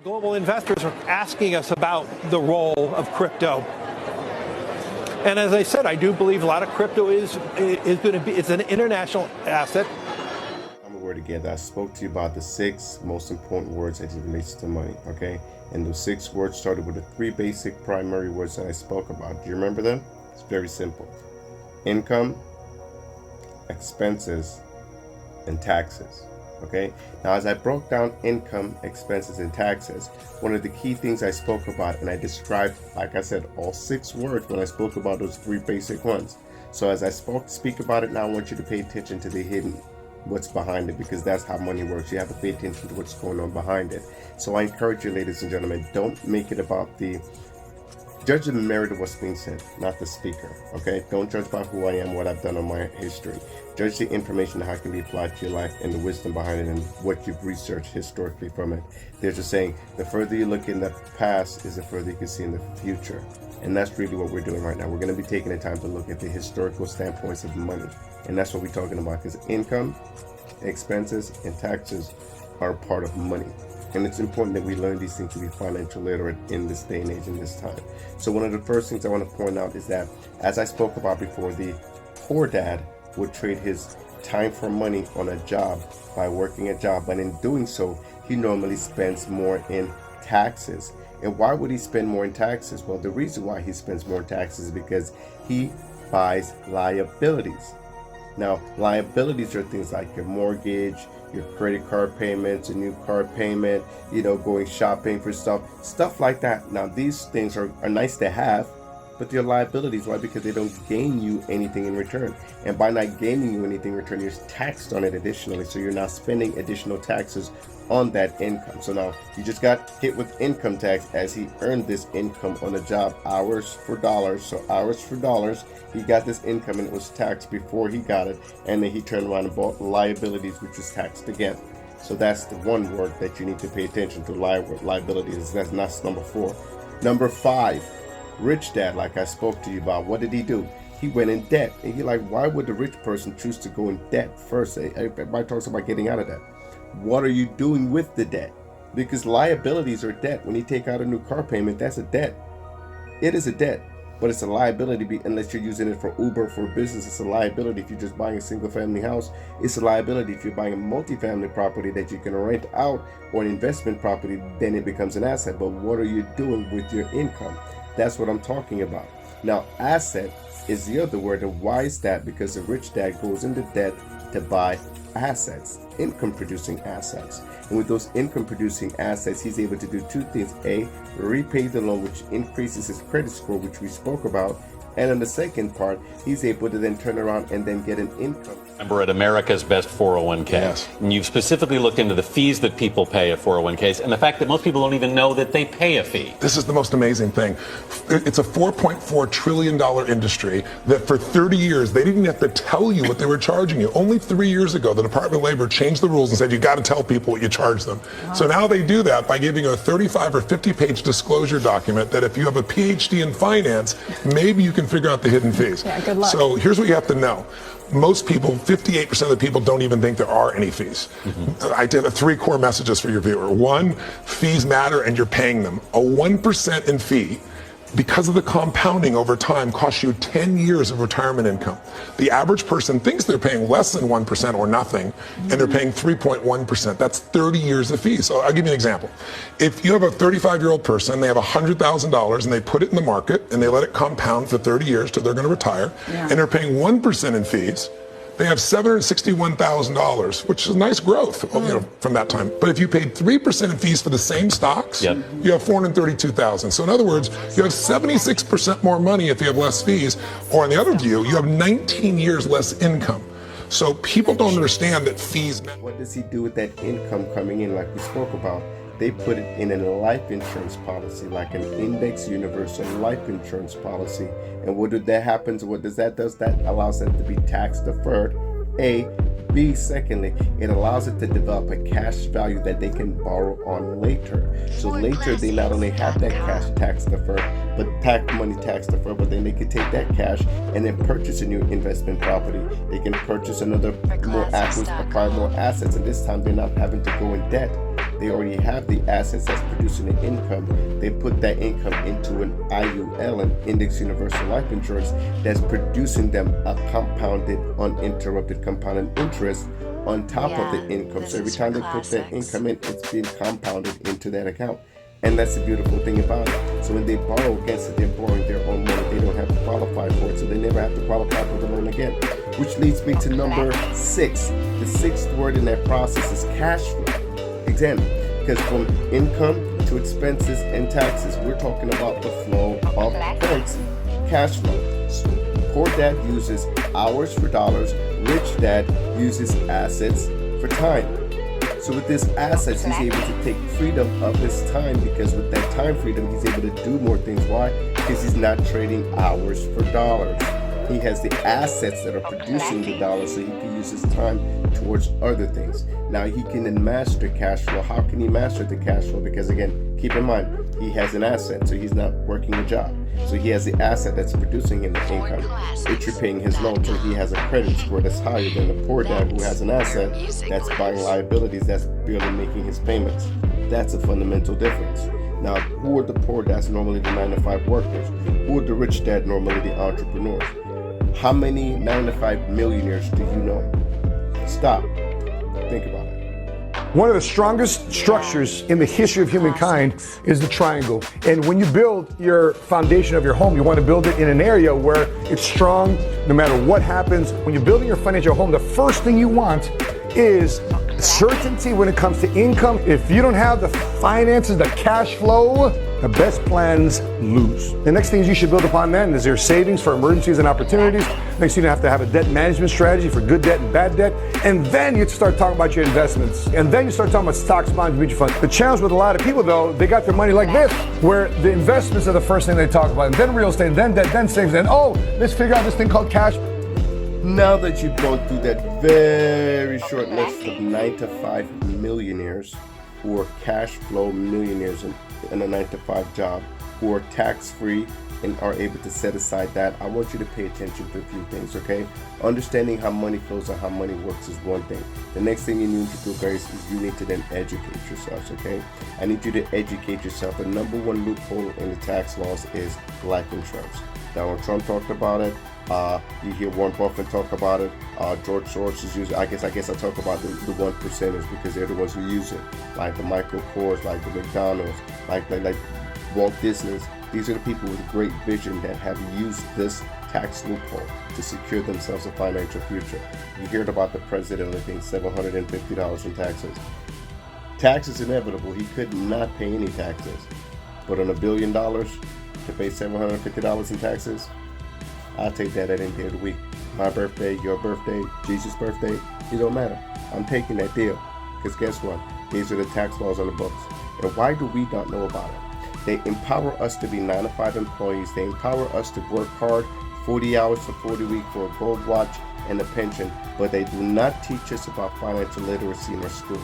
Global investors are asking us about the role of crypto. And as I said, I do believe a lot of crypto is going to be, it's an international asset. I'm a word again that I spoke to you about the 6 most important words as it relates to money, okay? And those 6 words started with the 3 basic primary words that I spoke about. Do you remember them? It's very simple. Income, expenses, and taxes. Okay, now as I broke down income, expenses, and taxes, one of the key things I spoke about, and I described, like I said, all 6 words when I spoke about those 3 basic ones. So as I speak about it now, I want you to pay attention to the hidden, what's behind it, because that's how money works. You have to pay attention to what's going on behind it. So I encourage you, ladies and gentlemen, don't make it about judge the merit of what's being said, not the speaker, okay? Don't judge by who I am, what I've done in my history. Judge the information, how it can be applied to your life, and the wisdom behind it, and what you've researched historically from it. There's a saying, the further you look in the past is the further you can see in the future. And that's really what we're doing right now. We're going to be taking the time to look at the historical standpoints of money. And that's what we're talking about, because income, expenses, and taxes are a part of money. And it's important that we learn these things to be financial literate in this day and age, in this time. So one of the first things I want to point out is that, as I spoke about before, the poor dad would trade his time for money on a job by working a job. But in doing so, he normally spends more in taxes. And why would he spend more in taxes? Well, the reason why he spends more in taxes is because he buys liabilities. Now, liabilities are things like your mortgage, your credit card payments, a new car payment, going shopping for stuff like that. Now, these things are nice to have, but they're liabilities. Why? Because they don't gain you anything in return. And by not gaining you anything in return, you're taxed on it additionally. So you're now spending additional taxes on that income. So now you just got hit with income tax as he earned this income on a job, hours for dollars. So hours for dollars, he got this income and it was taxed before he got it. And then he turned around and bought liabilities, which was taxed again. So that's the one word that you need to pay attention to, liabilities. That's number 4. Number 5, rich dad, like I spoke to you about. What did he do? He went in debt. And you're like, why would the rich person choose to go in debt first? Everybody talks about getting out of debt. What are you doing with the debt? Because liabilities are debt. When you take out a new car payment, that's a debt. It is a debt, but it's a liability unless you're using it for Uber, for business. It's a liability. If you're just buying a single family house, it's a liability. If you're buying a multifamily property that you can rent out, or an investment property, then it becomes an asset. But what are you doing with your income? That's what I'm talking about. Now, asset is the other word. And why is that? Because the rich dad goes into debt to buy assets, income producing assets. And with those income producing assets, he's able to do 2 things. A, repay the loan, which increases his credit score, which we spoke about. And in the second part, he's able to then turn around and then get an income. Remember, at America's Best 401k, yes. And you've specifically looked into the fees that people pay at 401ks and the fact that most people don't even know that they pay a fee. This is the most amazing thing. It's a $4.4 trillion industry that for 30 years, they didn't have to tell you what they were charging you. Only 3 years ago, the Department of Labor changed the rules and said, you got to tell people what you charge them. Wow. So now they do that by giving you a 35 or 50-page disclosure document that if you have a PhD in finance, maybe you can figure out the hidden fees. Yeah, good luck. So here's what you have to know. Most people, 58% of the people don't even think there are any fees. Mm-hmm. I did 3 core messages for your viewer. 1, fees matter and you're paying them. A 1% in fee, because of the compounding over time, costs you 10 years of retirement income. The average person thinks they're paying less than 1% or nothing, and they're paying 3.1%. That's 30 years of fees. So I'll give you an example. If you have a 35-year-old person, they have $100,000 and they put it in the market and they let it compound for 30 years till they're going to retire, and they're paying 1% in fees, they have $761,000, which is nice growth from that time. But if you paid 3% in fees for the same stocks, you have $432,000. So in other words, you have 76% more money if you have less fees. Or on the other view, you have 19 years less income. So people don't understand that fees. What does he do with that income coming in, like we spoke about? They put it in a life insurance policy, like an index universal life insurance policy. And what did that happen? What does that do? That allows them to be tax deferred. A. B. Secondly, it allows it to develop a cash value that they can borrow on later. So later they not only have that cash tax deferred, but money tax deferred, but then they can take that cash and then purchase a new investment property. They can purchase acquire more assets, and this time they're not having to go in debt. They already have the assets that's producing the income. They put that income into an IUL, an index universal life insurance, that's producing them a compounded, uninterrupted compounded interest on top of the income. So every time they put that income in, it's being compounded into that account. And that's the beautiful thing about it. So when they borrow against it, they're borrowing their own money. They don't have to qualify for it, so they never have to qualify for the loan again. Which leads me to number 6. The 6th word in that process is cash flow. Examine, because from income to expenses and taxes, we're talking about the flow of currency, cash flow. So poor dad uses hours for dollars. Rich dad uses assets for time. So with this assets, he's able to take freedom of his time, because with that time freedom, he's able to do more things. Why? Because he's not trading hours for dollars. He has the assets that are producing the dollars, so he can use his time towards other things. Now he can then master cash flow. How can he master the cash flow? Because again, keep in mind, he has an asset, so he's not working a job. So he has the asset that's producing him the income. It's repaying his loan, so he has a credit score that's higher than the poor dad who has an asset that's buying liabilities, that's barely making his payments. That's a fundamental difference. Now, who are the poor dads? Normally the 9-to-5 workers. Who are the rich dad? Normally the entrepreneurs. How many 9-to-5 millionaires do you know? Stop. Think about it. One of the strongest structures in the history of humankind is the triangle. And when you build your foundation of your home, you want to build it in an area where it's strong no matter what happens. When you're building your financial home, the first thing you want is certainty when it comes to income. If you don't have the finances, the cash flow, the best plans lose. The next things you should build upon then is your savings for emergencies and opportunities. Next, you have to have a debt management strategy for good debt and bad debt. And then you start talking about your investments. And then you start talking about stocks, bonds, mutual funds. The challenge with a lot of people, though, they got their money like this, where the investments are the first thing they talk about. And then real estate, and then debt, then savings, and let's figure out this thing called cash. Now that you've gone through that very short list of 9-to-5 millionaires who are cash flow millionaires in a 9-to-5 job, who are tax-free and are able to set aside that, I want you to pay attention to a few things, okay? Understanding how money flows and how money works is one thing. The next thing you need to do, guys, is you need to then educate yourselves, okay? I need you to educate yourself. The number one loophole in the tax laws is life insurance. Donald Trump talked about it. You hear Warren Buffett talk about it. George Soros is using. I guess I talk about the 1%ers because they're the ones who use it, like the Michael Kors, like the McDonald's, like Walt Disney. These are the people with great vision that have used this tax loophole to secure themselves a financial future. You heard about the president living $750 in taxes. Tax is inevitable. He could not pay any taxes, but on $1 billion to pay $750 in taxes, I'll take that at any day of the week. My birthday, your birthday, Jesus' birthday, it don't matter. I'm taking that deal. Because guess what? These are the tax laws on the books. And why do we not know about it? They empower us to be 9-to-5 employees. They empower us to work hard, 40 hours for 40 weeks for a gold watch and a pension. But they do not teach us about financial literacy in our schools.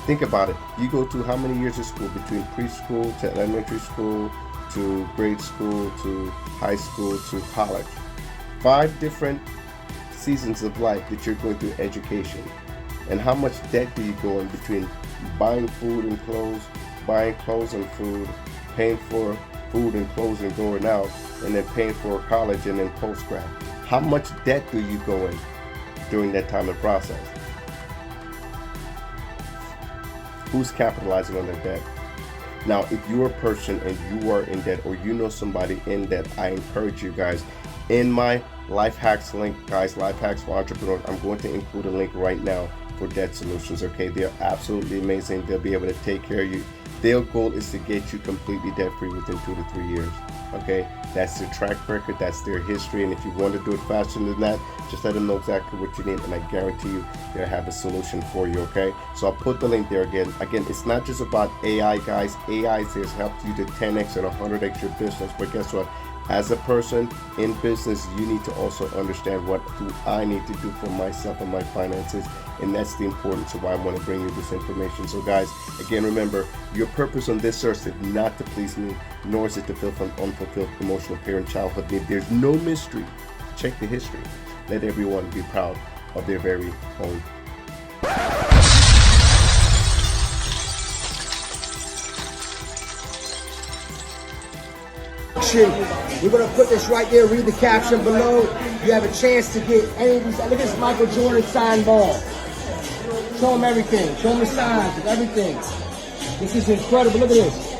Think about it. You go to how many years of school between preschool to elementary school to grade school to high school to college? 5 different seasons of life that you're going through education. And how much debt do you go in between buying food and clothes, buying clothes and food, paying for food and clothes and going out, and then paying for college and then post-grad? How much debt do you go in during that time and process? Who's capitalizing on that debt? Now, if you're a person and you are in debt, or you know somebody in debt, I encourage you guys, in my Life Hacks link, guys, Life Hacks for Entrepreneurs, I'm going to include a link right now for debt solutions, okay? They're absolutely amazing. They'll be able to take care of you. Their goal is to get you completely debt-free within 2 to 3 years, okay? That's their track record, that's their history, and if you want to do it faster than that, just let them know exactly what you need, and I guarantee you they'll have a solution for you, okay? So I'll put the link there again. Again, it's not just about AI, guys. AI has helped you to 10x and 100x your business, but guess what? As a person in business, you need to also understand what do I need to do for myself and my finances, and that's the importance of why I want to bring you this information. So guys, again, remember, your purpose on this earth is not to please me, nor is it to fulfill unfulfilled emotional parent childhood need. There's no mystery. Check the history. Let everyone be proud of their very own. description. We're going to put this right there. Read the caption below. You have a chance to get any of these. Look at this Michael Jordan signed ball. Show them everything. Show them the signs of everything. This is incredible. Look at this.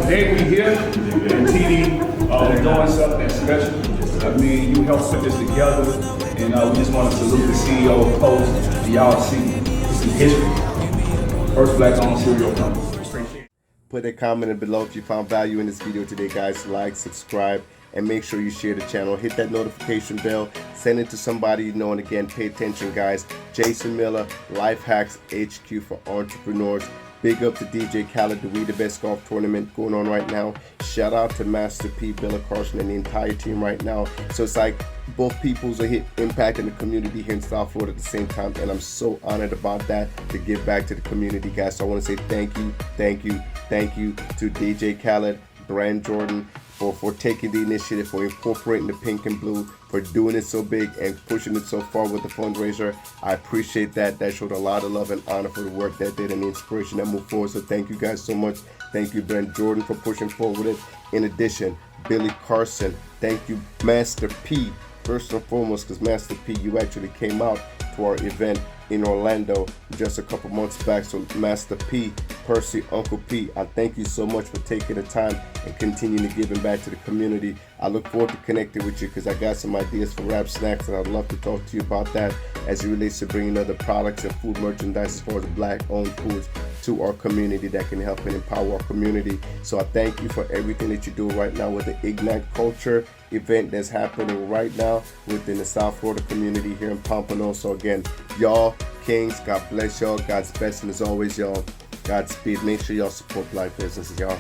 Today we here and TD we're doing something special. I mean, you helped put this together, and we just want to salute the CEO of Post. And y'all see, this is history. First black-owned cereal company. Put a comment below if you found value in this video today, guys. Like, subscribe, and make sure you share the channel. Hit that notification bell. Send it to somebody you know, and again, pay attention, guys. Jason Miller, Life Hacks HQ for Entrepreneurs. Big up to DJ Khaled, the We The Best Golf Tournament going on right now. Shout out to Master P, Billy Carson, and the entire team right now. So it's like both peoples are impacting the community here in South Florida at the same time, and I'm so honored about that, to give back to the community, guys. So I want to say thank you to DJ Khaled, Brand Jordan, for taking the initiative, for incorporating the pink and blue, for doing it so big and pushing it so far with the fundraiser. I appreciate that. That showed a lot of love and honor for the work that did and the inspiration that moved forward. So thank you guys so much. Thank you, Brent Jordan, for pushing forward with it. In addition, Billy Carson, thank you, Master P, first and foremost, because Master P, you actually came out to our event in Orlando just a couple months back. So Master P, Percy, Uncle P, I thank you so much for taking the time and continuing to giving back to the community. I look forward to connecting with you because I got some ideas for Rap Snacks, and I'd love to talk to you about that as it relates to bringing other products and food merchandise as far as black-owned foods to our community that can help and empower our community. So I thank you for everything that you do right now with the Ignite Culture event that's happening right now within the South Florida community here in Pompano. So again, y'all kings, God bless y'all. God's best, and as always, y'all, Godspeed. Make sure y'all support black businesses, y'all.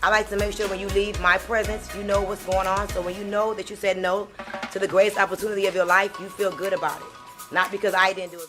I like to make sure when you leave my presence, you know what's going on. So when you know that you said no to the greatest opportunity of your life, you feel good about it. Not because I didn't do it.